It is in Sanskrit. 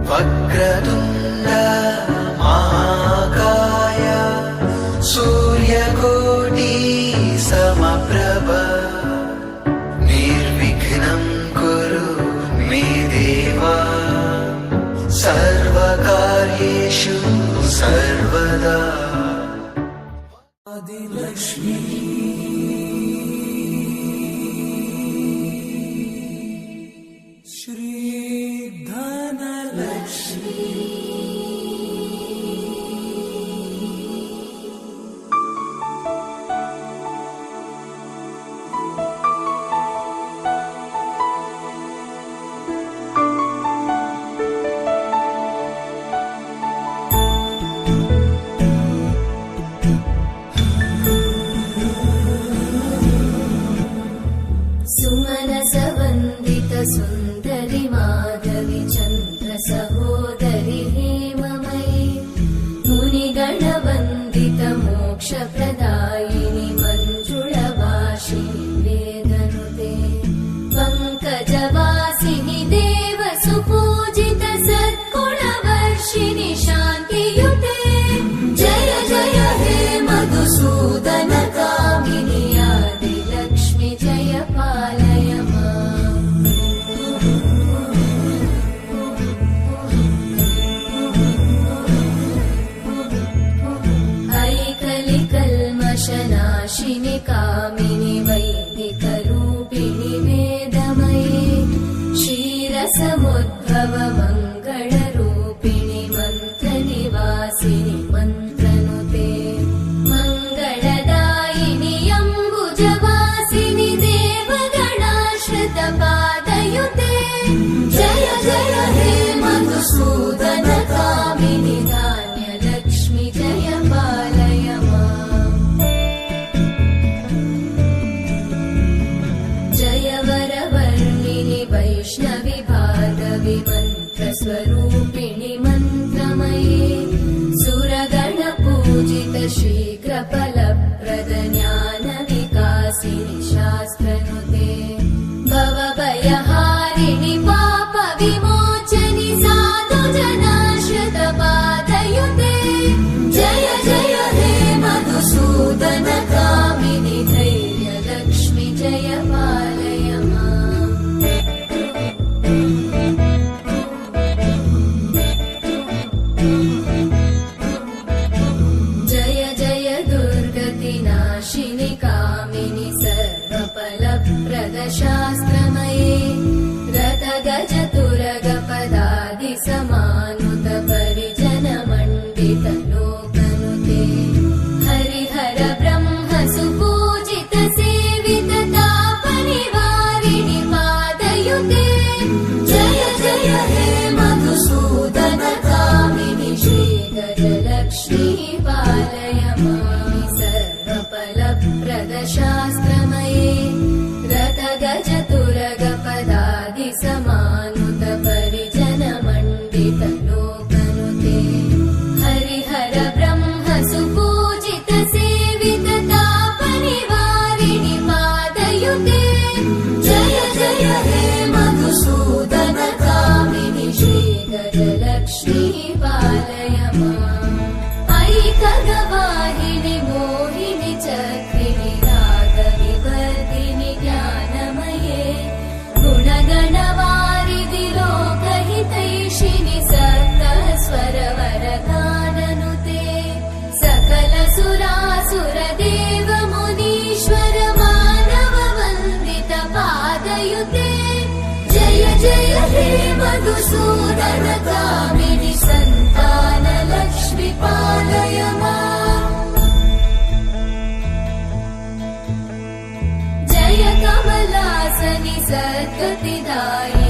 वक्रतुण्ड महाकाय सूर्यकोटि समप्रभ निर्विघ्नं कुरु मे देव सर्वकार्येषु सर्वदा। आदिलक्ष्मी श्री धनलक्ष्मी सुन्दरि माधवी चन्द्र सहोदरि हेममयी मुनिगणवन्दित मोक्षप्रदायिनि मञ्जुळभाषिणि वेदनुते पङ्कजवासिनि देवसुपूजित सद्गुणवर्षिणि शान्तियुते जय जय हे मधुसूदन कामिनि आदिलक्ष्मि जय पालय नाशिनि कामिनि वैदिकरूपिणि वेदमये क्षीरसमुद्भव मङ्गलरूपिणि मन्त्रनिवासिनि मन्त्रनुते मङ्गलदायिनि अम्बुजवासिनि देवगणाश्रितपादयुते जय जय हे मधुसूदन कामिनि धान्यलक्ष्मि जय पालय वैष्णवि भार्गवि मन्त्रस्वरूपिणि मन्त्रमये सुरगणपूजित शीघ्रफलप्रद ज्ञानविकासिनि शास्त्रनुते भवभयहारिणि पापविमोचनि साधुजनाश्रितपादयुते जय जय हे मधुसूदन कामिनि धैर्यलक्ष्मि जय पालय कामिनि सर्वफलप्रदशास्त्रमये रथगजतुरगपदादि समानुत परिजनमण्डित लोकनुते हरिहर ब्रह्म सुपूजित सेवित तापनिवारिणि पादयुते जय जय हे मधुसूदन कामिनि श्रीगजलक्ष्मी पालय सर्वफलप्रदशास्त्रमये रथगजतुरगपदादि समानुत परिजनमण्डित लोकनुते हरिहर ब्रह्म सुपूजित सेवित तापनिवारिणि पादयुते जय जय हे मधुसूदन कामिनि श्रीगजलक्ष्मी पालय ऐकगवाहिनि मोहिनि चक्रिणि रागविवर्धिनि ज्ञानमये गुणगणवारिधि लोकहितैषिणि सप्तस्वरवरगाननुते सकलसुरासुरदेव मुनीश्वर मानववन्दित पादयुते जय जय हे मधुसूदन कामिनि सन्तानलक्ष्मि पालय जय कमलासनि सद्गतिदायिनि